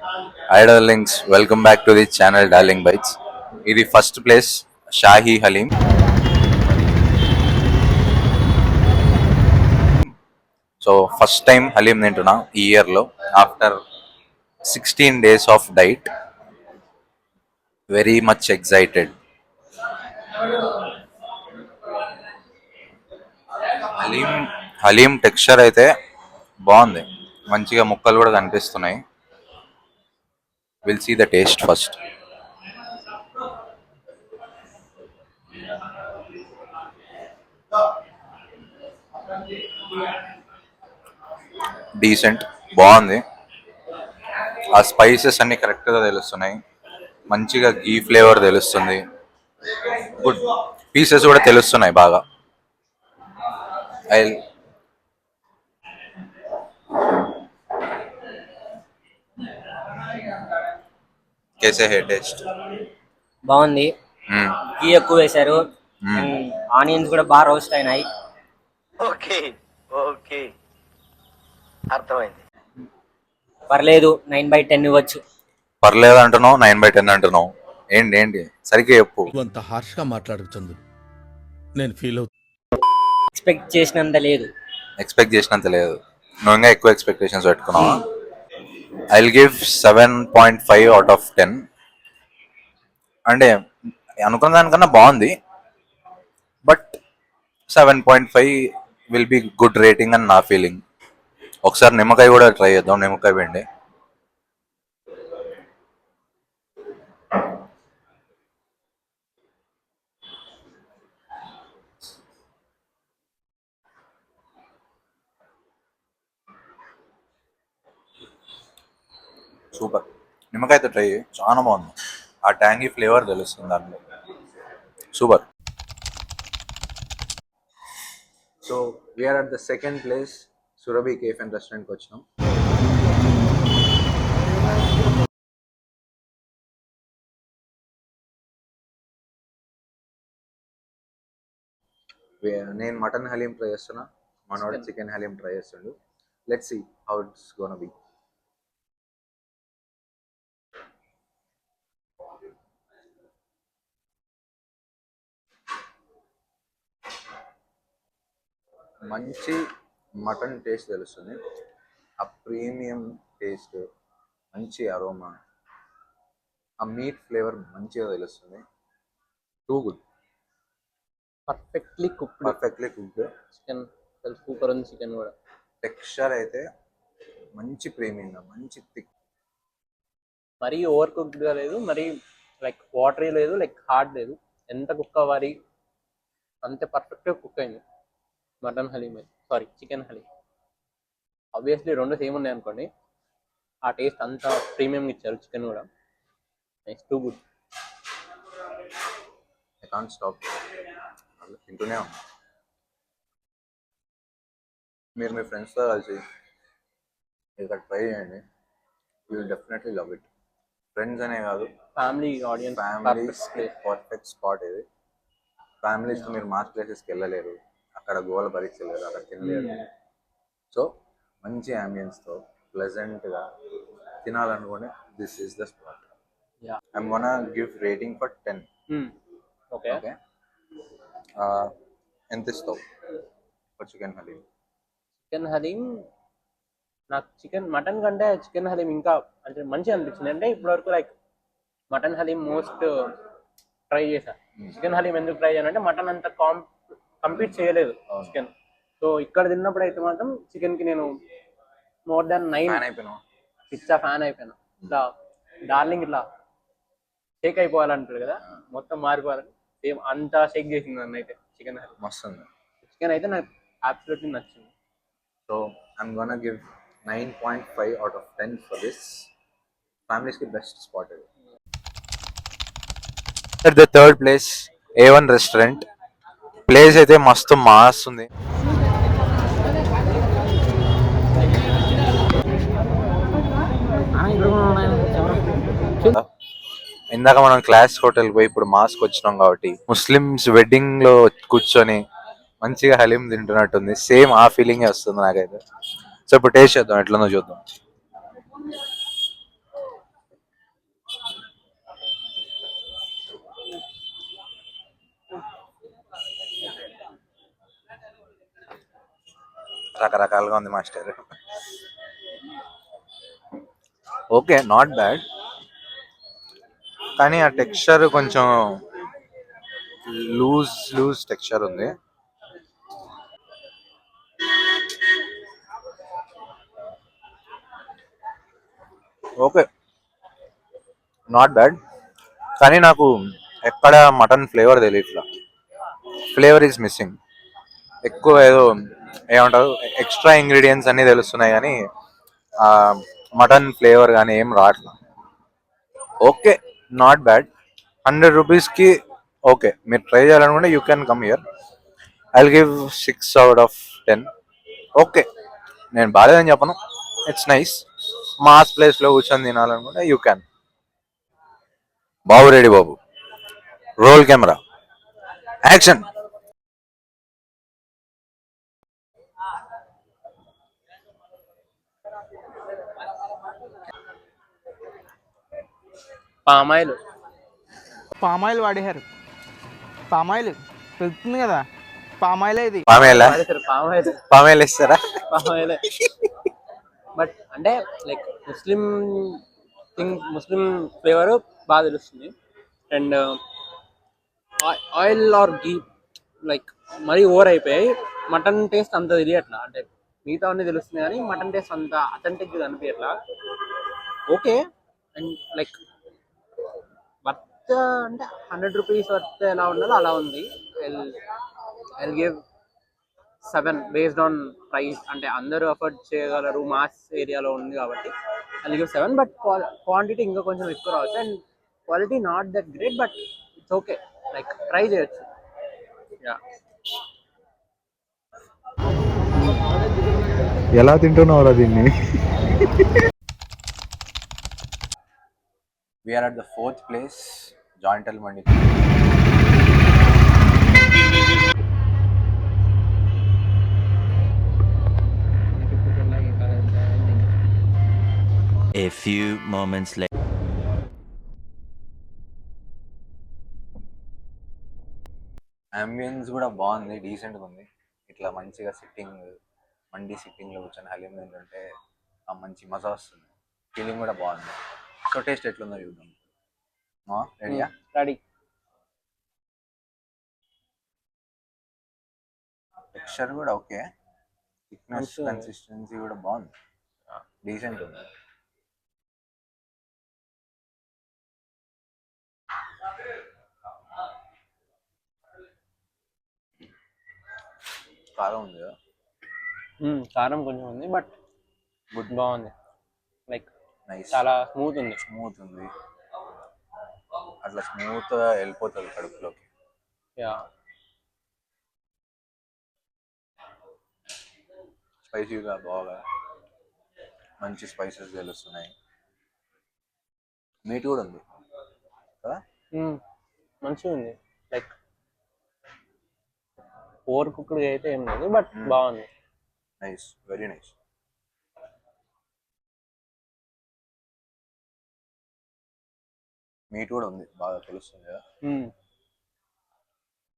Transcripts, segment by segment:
Hi darlings, welcome back to the channel Darling Bites. ఇది first place Shahi haleem. So first time haleem తింటున్నా ఈ ఇయర్లో after 16 days of diet. Very much excited. Haleem haleem texture అయితే బాగుంది, మంచిగా ముక్కలు కూడా కనిపిస్తున్నాయి. Will see the taste first. Decent, బాగుంది. ఆ స్పైసెస్ అన్ని కరెక్ట్గా తెలుస్తున్నాయి, మంచిగా గీ ఫ్లేవర్ తెలుస్తుంది, గుడ్ పీసెస్ కూడా తెలుస్తున్నాయి బాగా. ఐ कैसे है टेस्ट? బాగుంది. గీ ఎక్కువ వేశారు అండ్ ఆనియన్స్ కూడా బాగా రోస్ట్ అయినాయి. ఓకే ఓకే అర్థమైంది. పర్లేదు, 9/10 ఇవ్వచ్చు. పర్లేదు అంటున్నావు, 9/10 అంటున్నావు. ఏంటి ఏంటి సరిగ్గా చెప్పు. అంత హార్ష్గా మాట్లాడుతుంది, నేను ఫీల్ అవుతాను. ఎక్స్పెక్ట్ చేసినంత లేదు. ఎక్స్పెక్ట్ చేసినంత లేదు, నువ్వు ఇంకా ఎక్కువ ఎక్స్పెక్టేషన్స్ పెట్టుకున్నావా? I will give 7.5 out of 10. అంటే అనుకున్న దానికన్నా బాగుంది, but 7.5 will be good rating అని నా ఫీలింగ్. ఒకసారి నిమ్మకాయ కూడా ట్రై చేద్దాం, నిమ్మకాయ పిండి. సూపర్. నిమ్మకాయతో ట్రై చేయి, చాలా బాగుంది. ఆ ట్యాంగీ ఫ్లేవర్ తెలుస్తుంది దాంట్లో. Super. So we're at the second place, Surabhi cafe and రెస్టారెంట్కి వచ్చినాం. నేను మటన్ హలీం ట్రై చేస్తున్నా, మనోడు చికెన్ హలీం ట్రై చేస్తుండు. Let's see how it's gonna be. మంచి మటన్ టేస్ట్ తెలుస్తుంది, ఆ ప్రీమియం టేస్ట్, మంచి అరోమా, ఆ మీట్ ఫ్లేవర్ మంచిగా తెలుస్తుంది. Too good, perfectly cooked. Chicken super ఉంది. చికెన్ కూడా టెక్స్చర్ అయితే మంచి ప్రీమియంగా, మంచి థిక్. మరీ ఓవర్ కుక్డ్గా లేదు, మరీ లైక్ వాటరీ లేదు, లైక్ హార్డ్ లేదు. ఎంత కుక్ అవ్వాలి అంతే పర్ఫెక్ట్గా కుక్ అయింది mutton haleem. Sorry, chicken haleem. Obviously రెండు సేమ్ ఉన్నాయి అనుకోండి, ఆ టేస్ట్ అంతా ప్రీమియం ఇచ్చారు. చికెన్ కూడా it's too good. I can't stop, తింటూనే ఉన్నా. మీరు మీ ఫ్రెండ్స్తో కలిసి ఇక్కడ ట్రై చేయండి, you will definitely love it. Friends అనే కాదు, ఫ్యామిలీ ఆడియన్స్ ఫ్యామిలీస్కి పర్ఫెక్ట్ స్పాట్ ఇది. ఫ్యామిలీస్తో మీరు మాస్ ప్లేసెస్కి వెళ్ళలేరు, అక్కడ గోల భరించలేరు, అక్కడ తినలేరు. సో మంచి అంబియన్స్తో ప్లెజెంట్గా తినాలనుకోండి, this is the spot. I'm gonna give rating for 10. Okay. ఎంత ఇస్తావు for chicken haleem? Chicken haleem నాకు మటన్ కంటే చికెన్ హలీం ఇంకా అంటే మంచిగా అనిపించింది. అంటే ఇప్పటివరకు like mutton haleem most try చేశా. చికెన్ హలీం ఎందుకు ట్రై చేయాలంటే మటన్ అంత కంపీట్ చేయలేదు చికెన్. సో ఇక్కడ తిన్నప్పుడు అయితే మాత్రం చికెన్కి నేను మోర్ దాన్ 9 పిచ్చా ఫ్యాన్ అయిపోయాను. ఇట్లా డార్లింగ్ ఇట్లా షేక్ అయిపోవాలంటారు కదా, మొత్తం మారిపోవాలని సేమ్ అంతా షేక్ చేసింది నన్ను అయితే చికెన్ హలీం. మస్తు ఉంది. చికెన్ అయితే నాకు అబ్సల్యూట్లీ నచ్చింది. So I'm gonna give 9.5 out of 10 for this. ఫ్యామిలీస్కి బెస్ట్ స్పాట్ ఇది. At the third place, A1 restaurant. Place అయితే మస్తు మాస్ ఉంది. ఇందాక మనం క్లాస్ హోటల్ పోయి ఇప్పుడు మాస్క్ వచ్చినాం కాబట్టి ముస్లిమ్స్ వెడ్డింగ్ లో కూర్చొని మంచిగా హలీం తింటున్నట్టుంది. సేమ్ ఆ ఫీలింగే వస్తుంది నాకైతే. సో ఇప్పుడు టేస్ట్ చేద్దాం, ఎట్లనో చూద్దాం. రకరకాలుగా ఉంది మాస్టర్. ఓకే, నాట్ బ్యాడ్, కానీ ఆ టెక్స్చర్ కొంచెం లూజ్ టెక్స్చర్ ఉంది. ఓకే, నాట్ బ్యాడ్, కానీ నాకు ఎక్కడ మటన్ ఫ్లేవర్ తెలియట్లా. Flavour is missing. ఎక్కువ ఏదో ఏమంటారు ఎక్స్ట్రా ఇంగ్రీడియంట్స్ అన్నీ తెలుస్తున్నాయి కానీ మటన్ ఫ్లేవర్ కానీ ఏం రావట్లా. Okay, not bad. 100 రూపీస్కి ఓకే, మీరు ట్రై చేయాలనుకుంటే you can come here. I will give 6/10. Okay, నేను బాగాలేదని చెప్పను, ఇట్స్ నైస్. మాస్ ప్లేస్లో కూర్చొని తినాలనుకుంటే యూ క్యాన్. బాబు రెడీ బాబు, roll camera, action. Palm oil palm oil వాడేశారు. పామాయిల్ పెరుగుతుంది కదా, పామాయిలే ఇది. పామేలా పామాయిల్ పామేలు ఇస్తారా? పామాయిలే. బట్ అంటే లైక్ ముస్లిం ఫ్లేవర్ బాగా తెలుస్తుంది. And oil or ghee like మరీ ఓవర్ అయిపోయాయి. మటన్ టేస్ట్ అంత తెలియట్లా. అంటే మిగతా అన్నీ తెలుస్తుంది కానీ మటన్ టేస్ట్ అంత అథెంటిక్గా అనిపించట్లా. ఓకే, అండ్ లైక్ వర్త్ అంటే 100 రూపీస్ వర్త్ ఎలా ఉండాలో అలా ఉంది. I give 7 based on price. అంటే అందరూ అఫోర్డ్ చేయగలరు, మాస్ ఏరియాలో ఉంది కాబట్టి ఐ గివ్ 7. బట్ క్వాంటిటీ ఇంకా కొంచెం ఎక్కువ రావచ్చు. And quality not that great, but it's okay, like try చేయొచ్చు. యా, ఎలా తింటున్నావురా దీన్ని? We are at the 4th place, జాయింటల్ మండి. A few moments later. Ambience కూడా బాగుంది, డీసెంట్గా ఉంది. ఇట్లా మంచిగా మండి సిట్టింగ్లో కూర్చొని హలీం తింటుంటే ఆ మంచి మజా వస్తుంది. ఫీలింగ్ కూడా బాగుంది. సో టేస్ట్ ఎట్లుందో చూద్దాం. రెడీయా? రెడీ. టెక్స్చర్ కూడా ఓకే, థిక్నెస్ మంచిగా ఉంది. కన్సిస్టెన్సీ కూడా బాగుంది, డీసెంట్ ఉంది. కారం ఉంది కదా, కారం కొంచెం ఉంది, బట్ గుడ్, బాగుంది. లైక్ నైస్, చాలా స్మూత్ ఉంది. స్మూత్ ఉంది, అట్లా స్మూత్గా వెళ్ళిపోతుంది కడుపులోకి. యా, స్పైసీగా బాగా మంచి స్పైసెస్ తెలుస్తున్నాయి. మీట్ కూడా ఉంది కదా, మంచిగా ఉంది. లైక్ ఓవర్ కుక్డ్ అయితే ఏం లేదు, బట్ బాగుంది. Nice, very nice. మీట్ కూడా ఉంది, బాగా తెలుస్తుంది కదా,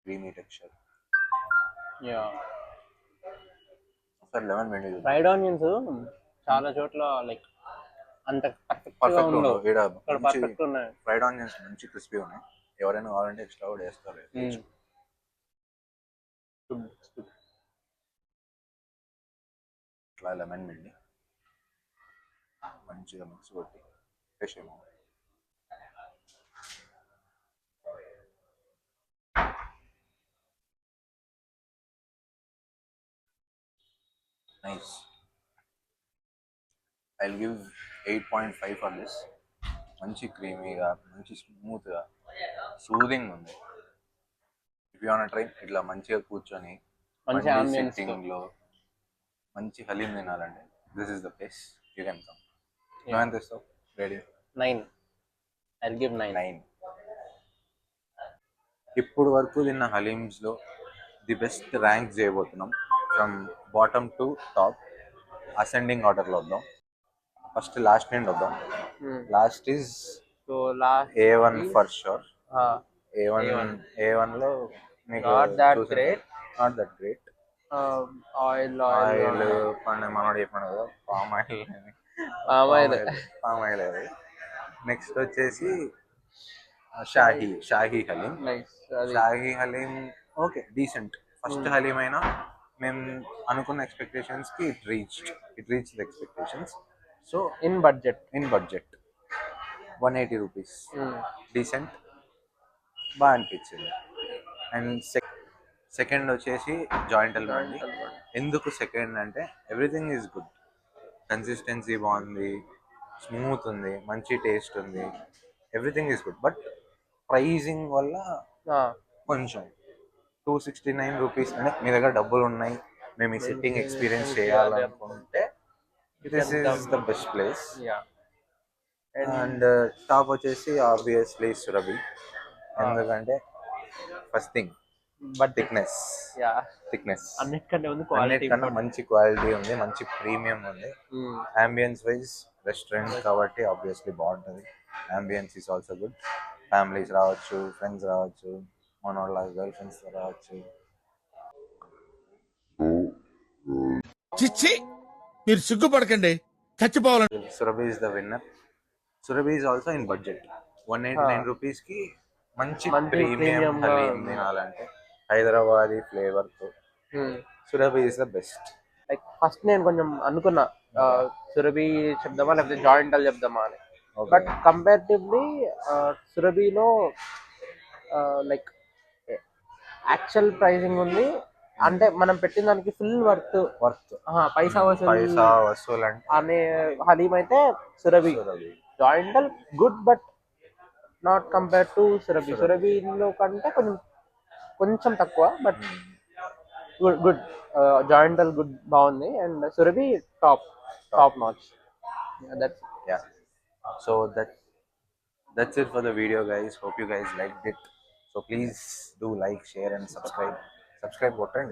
క్రీమీ టెక్స్చర్. యా, ఒకసారి లెమన్ మెండి ఫ్రైడ్ ఆనియన్స్ చాలా చోట్ల లైక్ అంత పర్ఫెక్ట్ గా పర్ఫెక్ట్ ఉండవు. ఇక్కడ ఇక్కడ పర్ఫెక్ట్ ఉన్నాయి. ఫ్రైడ్ ఆనియన్స్ మంచి క్రిస్పీ ఉన్నాయి. ఎవరైనా కావాలంటే ఎక్స్ట్రా కూడా వేస్తారు. ఇట్లా లెమన్ మెండి మంచిగా మిక్స్ కొట్టి ఫ్రెష్ ఏమో. Nice, I will give 8.5 for this. మంచి క్రీమీగా, మంచి స్మూత్గా, సూదింగ్ ఉంది. ఇఫ్ యూ వాంట్ ట్రై ఇట్లా మంచిగా కూర్చొని మంచి ambience తో. సిట్టింగ్లో మంచి హలీం తినాలంటే this is the place, you can come. నువ్వెంత ఇస్తావు? రెడీ? 9. I give 9. 9. ఇప్పుడు వరకు తిన్న హలీమ్స్లో ది బెస్ట్ ర్యాంక్ చేయబోతున్నాం. From bottom to top, ascending ఆర్డర్లో వద్దాం. ఫస్ట్ లాస్ట్ నుండి వద్దాం. Last is so last A1 for sure. A1లో మీకు Not that great. Not that great. Oil oil మనోడు చెప్పాడు కదా, palm oil oil palm oil అది. నెక్స్ట్ వచ్చేసి షాహీ హలీం. నైస్. అది Shahi haleem okay, decent. First haleem అయినా మేము అనుకున్న ఎక్స్పెక్టేషన్స్ కి it reach the expectations. So in budget. 180 rupees, decent, బాగా అనిపించింది. అండ్ సెకండ్ వచ్చేసి జాయింట్ మండి. ఎందుకు సెకండ్ అంటే ఎవ్రీథింగ్ ఈజ్ గుడ్, కన్సిస్టెన్సీ బాగుంది, స్మూత్ ఉంది, మంచి టేస్ట్ ఉంది, everything is good. But pricing వల్ల కొంచెం 269 రూపీస్ అంటే మీ దగ్గర డబ్బులు ఉన్నాయి, మేము ఈ సిట్టింగ్ ఎక్స్పీరియన్స్ చేయాలనుకుంటే this is the best place. And top వచ్చేసి ఆబ్వియస్లీ సురభి. ఎందుకంటే ఫస్ట్ థింగ్ బట్ థిక్నెస్. అన్నిటికంటే ఉంది క్వాలిటీ. అన్నిటికన్నా మంచి క్వాలిటీ ఉంది, మంచి ప్రీమియం ఉంది. అంబియన్స్ వైజ్ రెస్టారెంట్ కాబట్టి ఆబ్వియస్లీ బాగుంటుంది. Ambience is also good. Families రావచ్చు, ఫ్రెండ్స్ రావచ్చు, మన వాళ్ళ గర్ల్ ఫ్రెండ్స్ రావచ్చు. చిచ్చి మీరు సిగ్గుపడకండి, చచ్చిపోవాలని. Surabhi is the winner. Surabhi is also in budget. 189 rupees కి మంచి ప్రీమియం హలీం తినాలంటే హైదరాబాదీ ఫ్లేవర్ తో Surabhi is the best. Like first నేను కొంచెం అనుకున్నా సురభి చెప్దామా లేకపోతే జాయింటల్ చెప్దామా అని. బట్ కంపారిటివ్లీ సురభిలో లైక్ యాక్చువల్ ప్రైసింగ్ ఉంది, అంటే మనం పెట్టిన దానికి ఫుల్ వర్త్ పైసా వసూలు అనే హలీం అయితే సురభి. జాయింటల్ good but not compare to Surabhi. సురభిలో కంటే కొంచెం తక్కువ, బట్ గుడ్. జాయింటల్ గుడ్, బాగుంది. And Surabhi top notch. So that's it for the video, guys. Hope you guys liked it. So please do like, share and subscribe. Subscribe button.